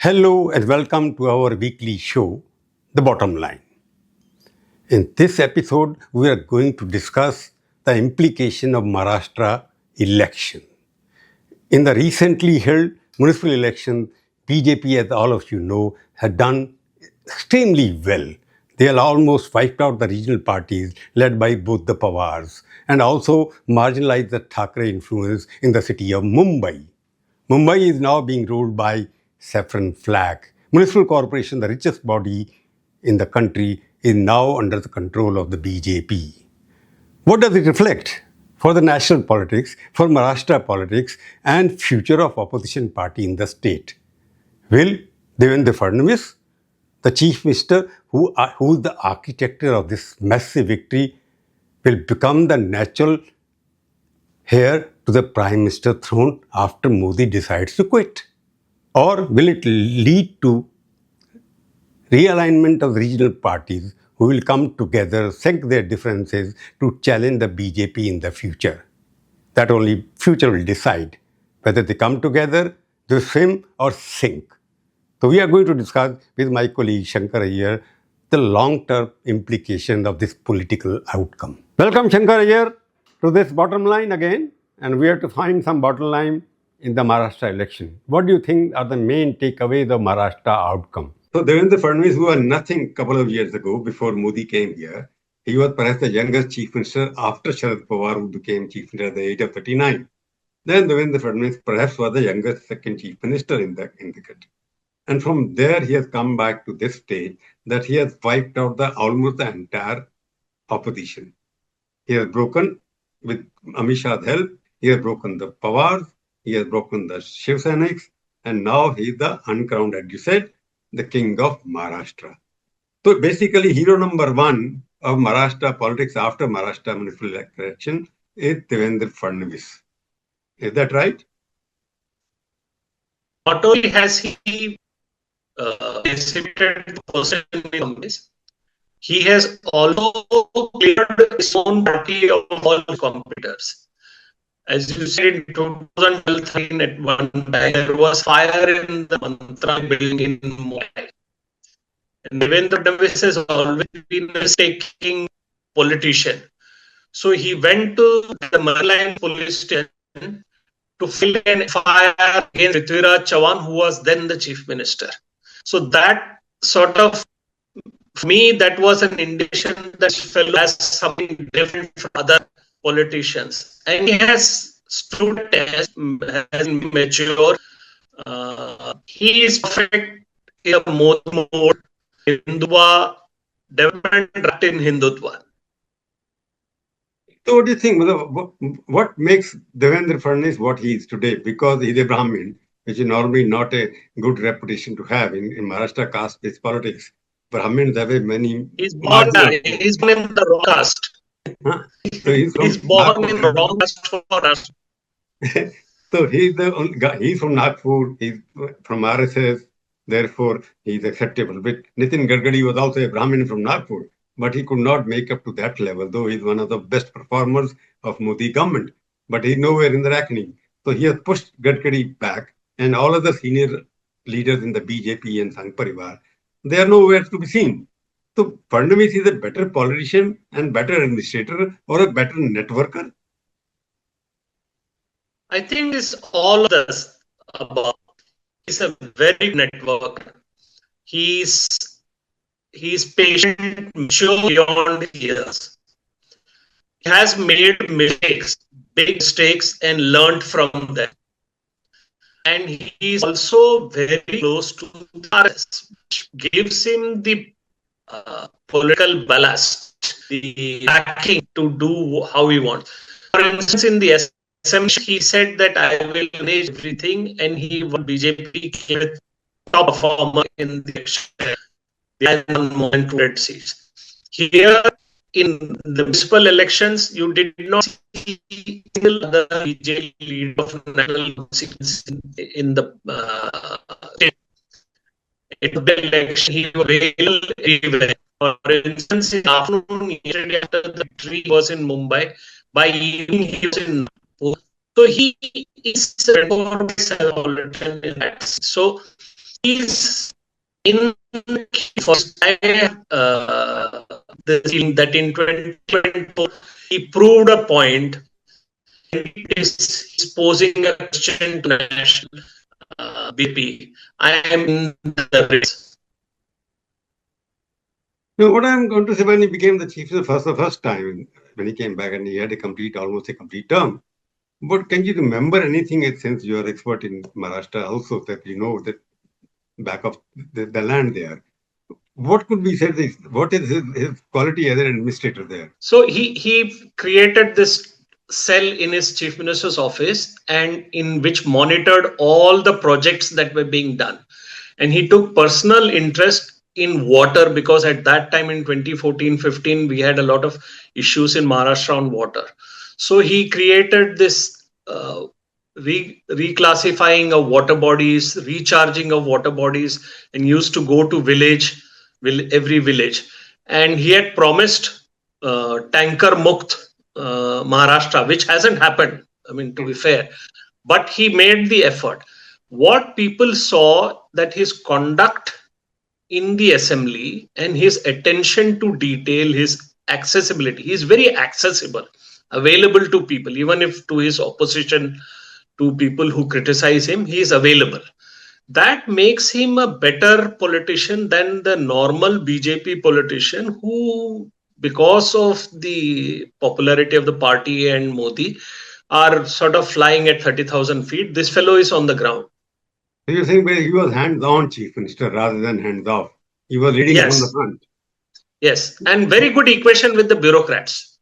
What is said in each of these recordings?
Hello and welcome to our weekly show, The Bottom Line. In this episode, we are going to discuss the implication of Maharashtra election. In the recently held municipal election, BJP, as all of you know, had done extremely well. They had almost wiped out the regional parties led by both the Pawars and also marginalized the Thackeray influence in the city of Mumbai. Mumbai is now being ruled by saffron flag. Municipal corporation, the richest body in the country, is now under the control of the BJP. What does it reflect for the national politics, for Maharashtra politics, and future of opposition party in the state? Will Devendra Fadnavis, the chief minister who is the architect of this massive victory, will become the natural heir to the prime minister throne after Modi decides to quit? Or will it lead to realignment of regional parties who will come together, sink their differences to challenge the BJP in the future? That only future will decide whether they come together, they swim or sink. So we are going to discuss with my colleague Shankkar Aiyar the long-term implication of this political outcome. Welcome Shankkar Aiyar to this bottom line again, and we have to find some bottom line in the Maharashtra election. What do you think are the main takeaways of Maharashtra outcome? So Devendra Fadnavis, who was nothing a couple of years ago before Modi came here, he was perhaps the youngest chief minister after Sharad Pawar, who became chief minister at the age of 39. Then Devendra Fadnavis perhaps was the youngest second chief minister in the country. And from there, he has come back to this stage that he has wiped out almost the entire opposition. He has broken, with Amit Shah's help, he has broken the Pawars, he has broken the Shiv Sena, and now he is the uncrowned, as you said, the king of Maharashtra. So basically, hero number one of Maharashtra politics after Maharashtra municipal election is Devendra Fadnavis. Is that right? Not only has he exhibited the person in this, he has also cleared his own party of all competitors. As you said, in 2013, at one time, there was fire in the Mantra building in Mumbai. And Devendra Fadnavis has always been a taking politician. So he went to the Maryland police station to file an FIR against Prithviraj Chavan, who was then the chief minister. So that sort of, for me, that was an indication that this fellow has something different from other politicians. And he has stood test, has matured. He is perfect in a mode, Hindutva, development in Hindutva. So what do you think? What makes Devendra Fadnavis what he is today? Because he is a Brahmin, which is normally not a good reputation to have in Maharashtra caste-based politics. Brahmins have a many... He's born in the wrong caste. Huh? So he's born in the wrong caste for us. So he's the only guy. He's from Nagpur. He's from RSS. Therefore, he's acceptable. But Nitin Gadkari was also a Brahmin from Nagpur, but he could not make up to that level, though he's one of the best performers of Modi government. But he's nowhere in the reckoning. So he has pushed Gadkari back, and all of the senior leaders in the BJP and Sangh Parivar, they are nowhere to be seen. So Fadnavis is a better politician and better administrator or a better networker? I think it's all of this about. He's a very networker. He's patient, mature beyond his years. He has made mistakes, big mistakes, and learned from them. And he's also very close to the RS, which gives him the political ballast, the backing to do how he wants. For instance, in the assembly, he said that I will manage everything, and he won BJP came with top performer in the election. They won more than 200 seats. Here in the municipal elections, you did not see the BJP leader of national seats in the in the election. He was everywhere. For instance, in the afternoon, yesterday after the victory was in Mumbai, by evening he was in Nagpur. So he is a politician in that. So he's in first that in 2024 he proved a point, and he's posing a question to national BP. I am in the race. Now, what I'm going to say, when he became the chief for the first time, when he came back and he had almost a complete term. But can you remember anything, since you are expert in Maharashtra also, that you know that back of the land there? What could be said? What is his quality as an administrator there? So he created this cell in his chief minister's office, and in which monitored all the projects that were being done, and he took personal interest in water, because at that time in 2014-15 we had a lot of issues in Maharashtra on water. So he created this reclassifying of water bodies, recharging of water bodies, and used to go to every village. And he had promised tanker mukt Maharashtra, which hasn't happened, I mean, to be fair, but he made the effort. What people saw, that his conduct in the assembly and his attention to detail, his accessibility, he is very accessible, available to people, even if to his opposition, to people who criticize him, he is available. That makes him a better politician than the normal BJP politician who, because of the popularity of the party and Modi, are sort of flying at 30,000 feet. This fellow is on the ground. So you're saying he was hands-on chief minister rather than hands-off. He was leading from the front. Yes, and very good equation with the bureaucrats.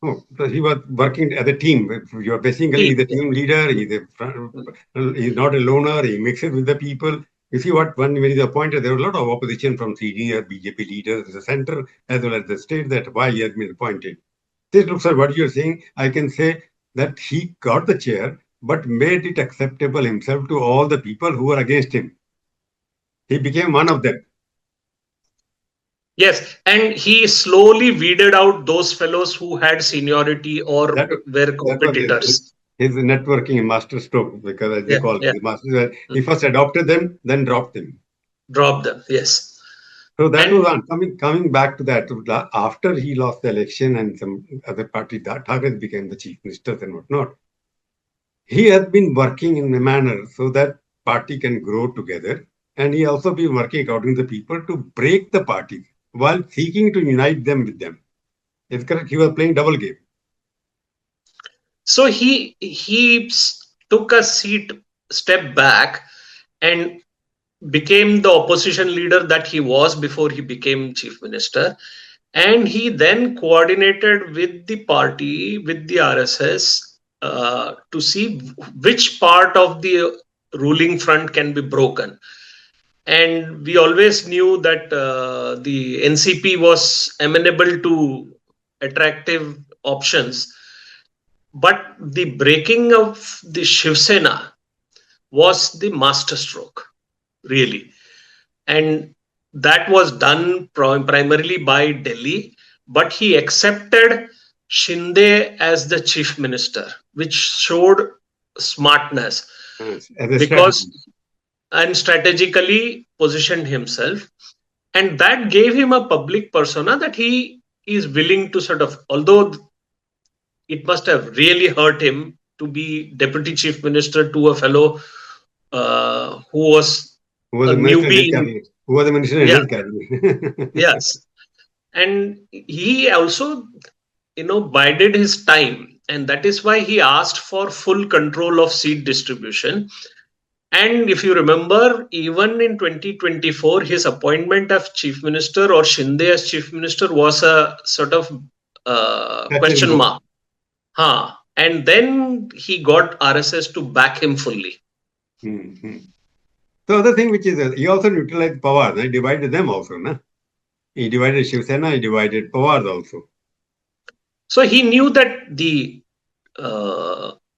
Oh, so he was working as a team. You're basically the team leader. He's not a loner. He mixes with the people. You see what, when he's appointed, there was a lot of opposition from senior BJP leaders in the center as well as the state, that why he has been appointed. This looks at what you're saying. I can say that he got the chair, but made it acceptable himself to all the people who were against him. He became one of them. Yes, and he slowly weeded out those fellows who had seniority or were competitors. His networking master stroke, because as they call it, the masters, he first adopted them, then dropped them. Dropped them, yes. So that was on. Coming back to that, after he lost the election and some other party, Thackeray became the chief minister and whatnot, he has been working in a manner so that party can grow together. And he also been working according to the people to break the party while seeking to unite them with them. It's correct. He was playing double game. So he took a step back and became the opposition leader that he was before he became chief minister. And he then coordinated with the party, with the RSS, to see which part of the ruling front can be broken. And we always knew that the NCP was amenable to attractive options. But the breaking of the Shiv Sena was the masterstroke, really. And that was done primarily by Delhi. But he accepted Shinde as the chief minister, which showed smartness. And strategically positioned himself, and that gave him a public persona that he is willing to sort of, although it must have really hurt him to be deputy chief minister to a fellow who was a newbie, who was a minister in his cabinet. Yes, and he also bided his time, and that is why he asked for full control of seat distribution. And if you remember, even in 2024, his appointment of chief minister or Shinde as chief minister was a sort of question mark. And then he got RSS to back him fully. Mm-hmm. The other thing which is, he also neutralized Pawar. He divided them also. Na? He divided Shiv Sena, he divided Pawar also. So he knew that the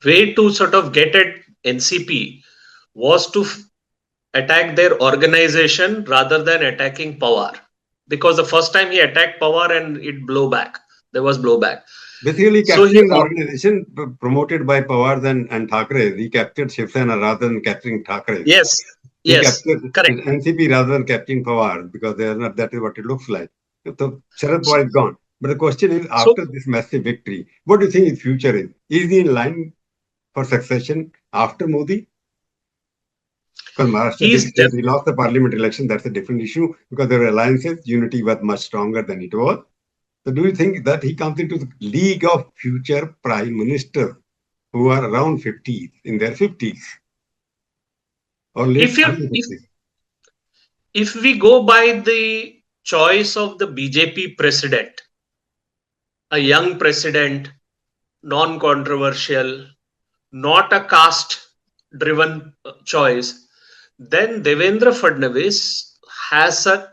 way to sort of get at NCP was to attack their organization rather than attacking Pawar. Because the first time he attacked Pawar and it blew back. There was blowback. Basically, capturing the organization promoted by Pawar and Thackeray, he captured Shiv Sena rather than capturing Thackeray. Yes, He Yes, captures correct. NCP rather than capturing Pawar because they are not. That is what it looks like. So Sharad Pawar is gone. But the question is, So after this massive victory, what do you think his future is? Is he in line for succession after Modi? Because Maharashtra did he's say he lost the parliament election. That's a different issue because there were alliances. Unity was much stronger than it was. So do you think that he comes into the league of future prime ministers who are around 50s, in their 50s or late if you early if 50s? if we go by the choice of the BJP president, a young president, non-controversial, not a caste-driven choice, then Devendra Fadnavis has a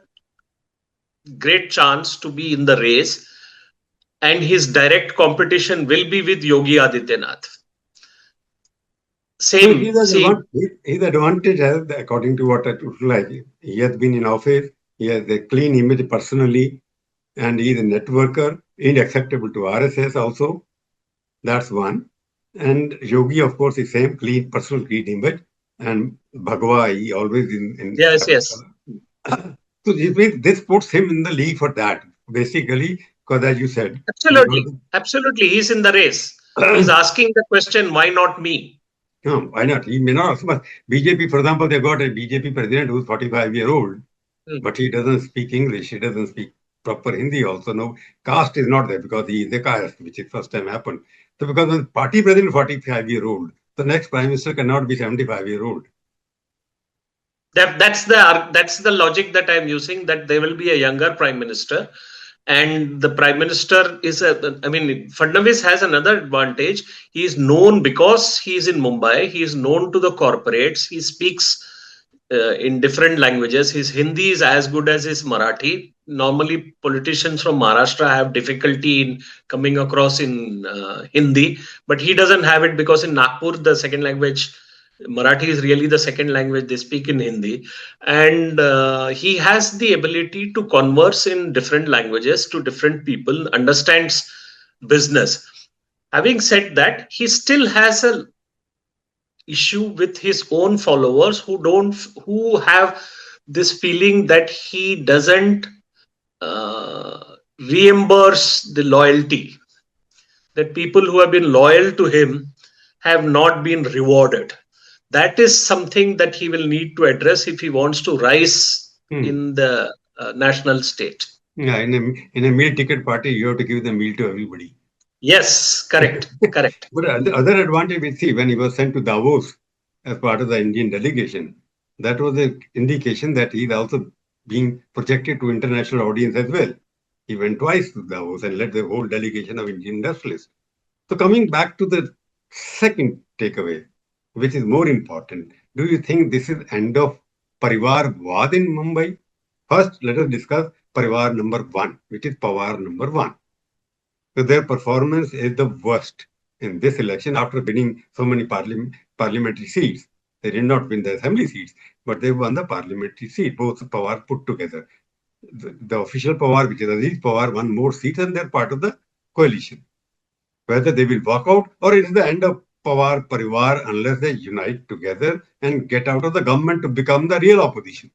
great chance to be in the race, and his direct competition will be with Yogi Adityanath. No, Same, see, his advantage has, according to what I look like, he has been in office, he has a clean image personally, and he is a networker, unacceptable to RSS also. That's one. And Yogi, of course, is same clean, personal clean image. And Bhagwa, he always in yes, happy yes, color. So this puts him in the league for that, basically, because as you said, he got absolutely, absolutely, he's in the race. He's the asking the question, why not me? no, why not? He may not. But BJP, for example, they got a BJP president who's 45-year-old, Hmm. but he doesn't speak English. He doesn't speak proper Hindi also. No, caste is not there because he is a caste, which is first time happened. So because the party president 45-year-old, the next prime minister cannot be 75-year-old. That's the logic that I'm using. That there will be a younger prime minister, and the prime minister is a. I mean, Fadnavis has another advantage. He is known because he is in Mumbai. He is known to the corporates. He speaks in different languages. His Hindi is as good as his Marathi. Normally, politicians from Maharashtra have difficulty in coming across in Hindi, but he doesn't have it because in Nagpur, the second language, Marathi is really the second language they speak in Hindi. And he has the ability to converse in different languages to different people, understands business. Having said that, he still has a issue with his own followers who have this feeling that he doesn't reimburse the loyalty, that people who have been loyal to him have not been rewarded. That is something that he will need to address if he wants to rise Hmm. in the national state. Yeah, in a meal ticket party, you have to give the meal to everybody. Yes, correct, correct. But the other advantage we see when he was sent to Davos as part of the Indian delegation, that was an indication that he's also being projected to international audience as well. He went twice to Davos and led the whole delegation of Indian industrialists. So coming back to the second takeaway, which is more important, do you think this is end of Parivar Vad in Mumbai? First, let us discuss Parivar number one, which is Pawar number one. So their performance is the worst in this election after winning so many parliamentary seats. They did not win the assembly seats, but they won the parliamentary seat, both Pawar put together. The official Pawar, which is Ajit Pawar, won more seats and they're part of the coalition. Whether they will walk out or it is the end of Pawar Parivar unless they unite together and get out of the government to become the real opposition.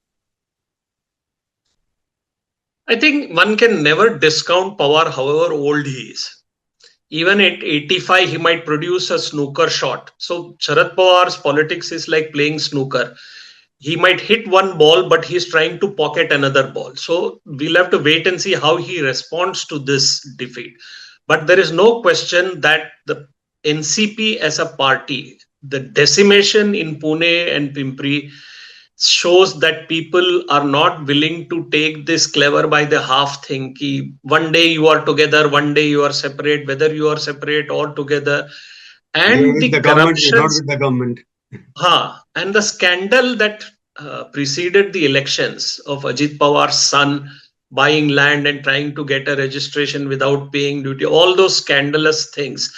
I think one can never discount Pawar, however old he is. Even at 85, he might produce a snooker shot. So Sharad Pawar's politics is like playing snooker. He might hit one ball, but he's trying to pocket another ball. So we'll have to wait and see how he responds to this defeat. But there is no question that the NCP as a party, the decimation in Pune and Pimpri shows that people are not willing to take this clever by the half thing. Ki one day you are together, one day you are separate, whether you are separate or together. They are And with the the government, they're not corruptions, with the government. and the scandal that preceded the elections of Ajit Pawar's son buying land and trying to get a registration without paying duty, all those scandalous things,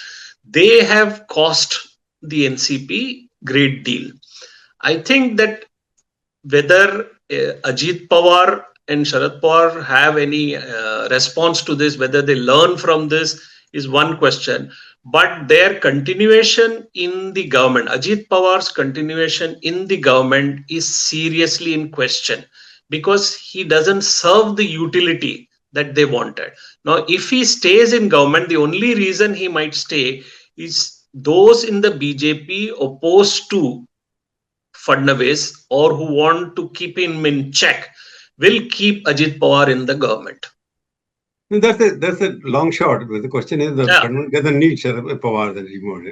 they have cost the NCP great deal. I think that whether Ajit Pawar and Sharad Pawar have any response to this, whether they learn from this, is one question. but their continuation in the government, Ajit Pawar's continuation in the government, is seriously in question because he doesn't serve the utility that they wanted. Now, if he stays in government, the only reason he might stay is those in the BJP opposed to Fadnavis or who want to keep him in check will keep Ajit Pawar in the government. That's a long shot. But the question is that Yeah. Fadnavis doesn't need Sharad Pawar anymore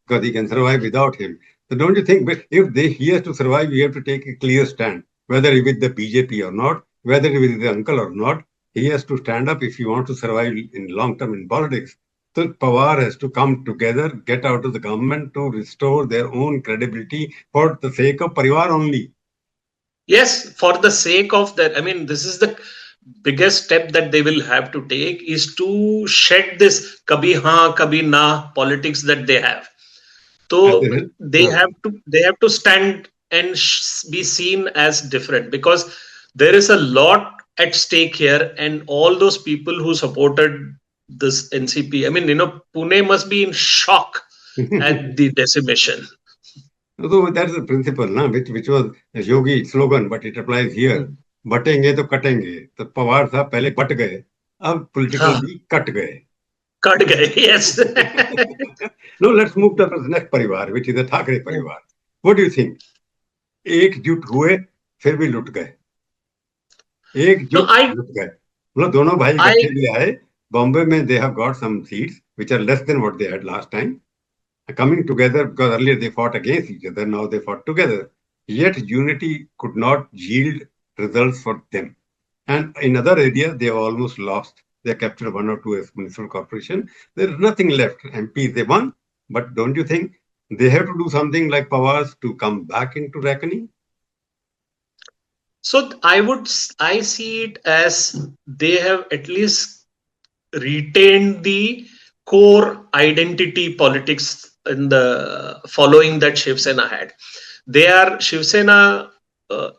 because he can survive without him. So don't you think if he has to survive, he has to take a clear stand, whether with the BJP or not, whether with his uncle or not, he has to stand up if he wants to survive in long term in politics. So Pawar has to come together, get out of the government to restore their own credibility for the sake of Parivar only. Yes, for the sake of that, I mean, this is the biggest step that they will have to take is to shed this kabhi haan, kabhi na politics that they have. So they have to stand and be seen as different because there is a lot at stake here, and all those people who supported this NCP, I mean, Pune must be in shock at the decimation. So that's the principle, na, which was a yogi slogan, but it applies here. बटेंगे तो कटेंगे. तो पवार साहब पहले but गए, अब political भी cut गए. Cut गए, yes. No, let's move to the next परिवार, which is the Thackeray परिवार. What do you think? एकजुट हुए, फिर भी लुट गए. एकजुट लुट गए. मतलब दोनों भाई इकट्ठे भी आए. Bombay में they have got some seats which are less than what they had last time. Coming together because earlier they fought against each other, now they fought together. Yet unity could not yield results for them. And in other areas, they have almost lost. They captured one or two municipal corporation. There is nothing left. MPs, they won. But don't you think they have to do something like Pawar's to come back into reckoning? So I see it as they have at least retained the core identity politics in the following that Shiv Sena had. Shiv Sena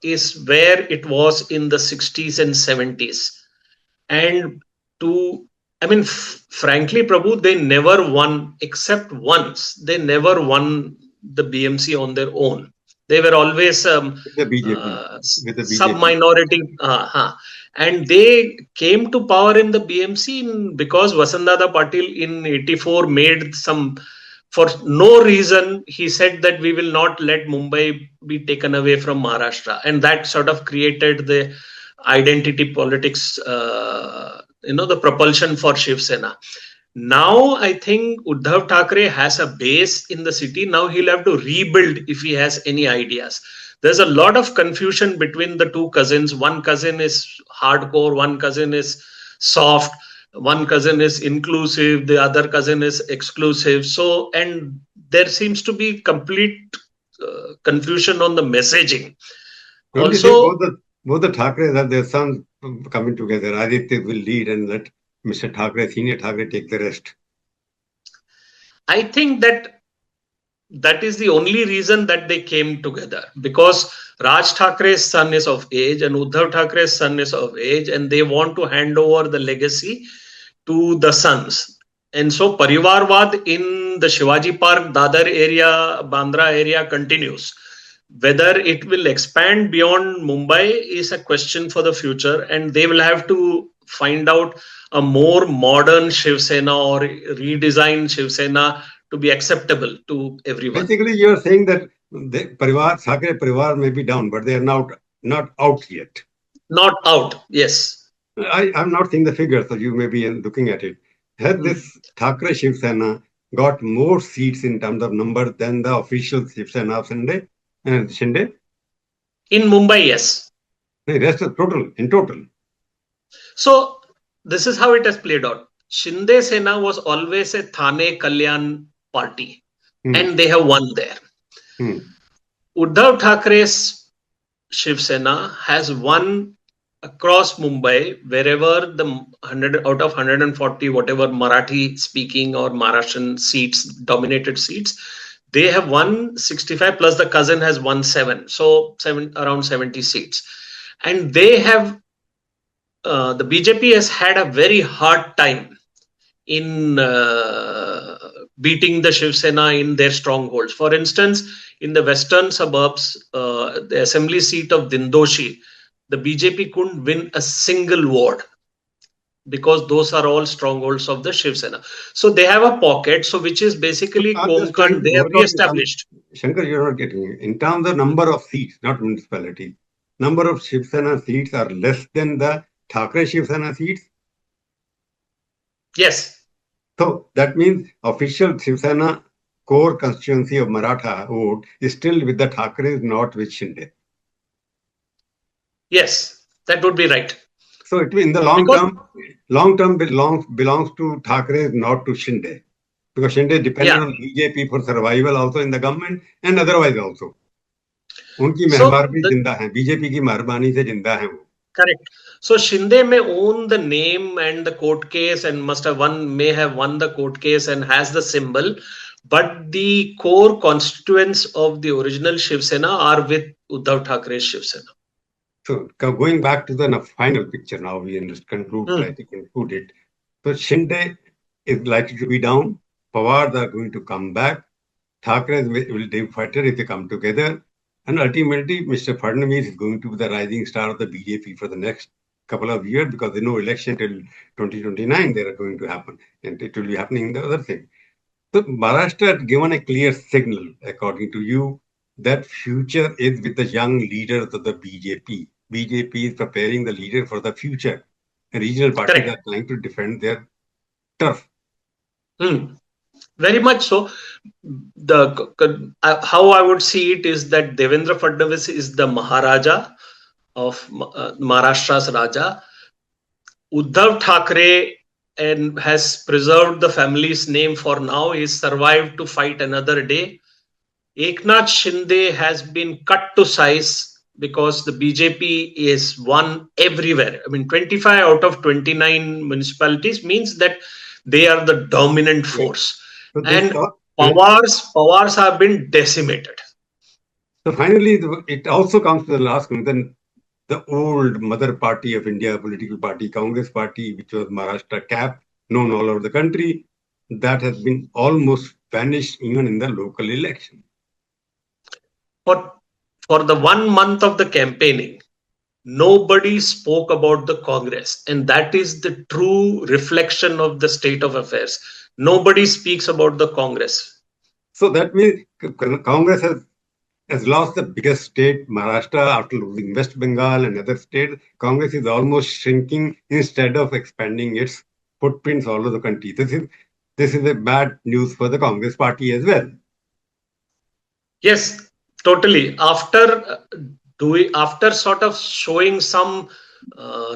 is where it was in the 60s and 70s. And frankly, Prabhu, they never won except once. They never won the BMC on their own. They were always sub-minority. And they came to power in the BMC because Vasantdada Patil in 84 made some, for no reason, he said that we will not let Mumbai be taken away from Maharashtra. And that sort of created the identity politics, the propulsion for Shiv Sena. Now, I think Uddhav Thackeray has a base in the city. Now he'll have to rebuild if he has any ideas. There's a lot of confusion between the two cousins. One cousin is hardcore, one cousin is soft, one cousin is inclusive, the other cousin is exclusive. So, and there seems to be complete confusion on the messaging. Also, both the Thackeray's have their sons coming together. Ajit will lead and let Mr. Thackeray, Senior Thackeray, take the rest. I think that is the only reason that they came together, because Raj Thackeray's son is of age and Uddhav Thackeray's son is of age, and they want to hand over the legacy to the sons. And so Parivarvad in the Shivaji Park, Dadar area, Bandra area continues. Whether it will expand beyond Mumbai is a question for the future, and they will have to find out a more modern Shiv Sena or redesigned Shiv Sena to be acceptable to everyone. Basically, you are saying that the Thackeray Parivar may be down, but they are not out yet. Not out, yes. I'm not seeing the figures, so you may be looking at it. Has this Thackeray Shiv Sena got more seats in terms of number than the official Shiv Sena of Shinde? In Mumbai, yes. The rest is in total. So this is how it has played out. Shinde Sena was always a Thane Kalyan party, and they have won there. Uddhav Thackeray's Shiv Sena has won across Mumbai, wherever the 100 out of 140 whatever Marathi speaking or Maharashtrian seats, dominated seats, they have won 65, plus the cousin has won 7, so around 70 seats. And they have the BJP has had a very hard time in beating the Shiv Sena in their strongholds. For instance, in the western suburbs, the assembly seat of Dindoshi, the BJP couldn't win a single ward because those are all strongholds of the Shiv Sena. So they have a pocket, so which is basically I'm just trying Konkan. to They have work out in terms, re-established. Shankar, you're not getting it. In terms of number of seats, not municipality, number of Shiv Sena seats are less than the Thackeray Shiv Sena seats. Yes. So that means official Shiv Sena core constituency of Maratha vote is still with the Thackeray's, not with Shinde. Yes, that would be right. So it in the Because long term belongs to Thackeray, not to Shinde. Because Shinde depended yeah, on BJP for survival also in the government and otherwise also. उनकी so मेहरबानी भी जिंदा है BJP की मेहरबानी से जिंदा है वो correct. So Shinde may own the name and the court case and may have won the court case and has the symbol, but the core constituents of the original Shiv Sena are with Uddhav Thackeray's Shiv Sena. So going back to the final picture now, we try to conclude it. So Shinde is likely to be down. Pawar are going to come back. Thackeray will be fighter if they come together. And ultimately, Mr. Fadnavis is going to be the rising star of the BJP for the next couple of years because there's no election till 2029 they are going to happen. And it will be happening in the other thing. So Maharashtra had given a clear signal, according to you, that future is with the young leaders of the BJP. BJP is preparing the leader for the future. And regional parties Correct. are trying to defend their turf. Very much so. How I would see it is that Devendra Fadnavis is the Maharaja of Maharashtra's Raja. Uddhav Thackeray and has preserved the family's name for now. He's survived to fight another day. Eknath Shinde has been cut to size because the BJP is won everywhere. I mean, 25 out of 29 municipalities means that they are the dominant force. So And powers have been decimated. So finally, it also comes to the last one. Then the old mother party of India, political party, Congress party, which was Maharashtra cap, known all over the country, that has been almost vanished even in the local election. For the 1 month of the campaigning, nobody spoke about the Congress. And that is the true reflection of the state of affairs. Nobody speaks about the Congress. So that means Congress has lost the biggest state, Maharashtra, after losing West Bengal and other states. Congress is almost shrinking instead of expanding its footprints all over the country. This is a bad news for the Congress party as well. Yes, totally. After sort of showing some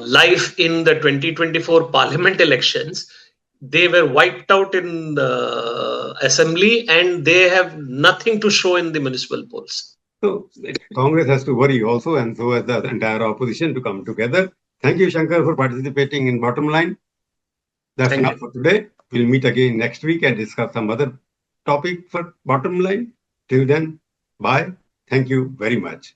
life in the 2024 parliament elections, they were wiped out in the assembly and they have nothing to show in the municipal polls. So Congress has to worry also, and so has the entire opposition to come together. Thank you, Shankkar, for participating in Bottom Line. That's enough for today. We'll meet again next week and discuss some other topic for Bottom Line. Till then, bye. Thank you very much.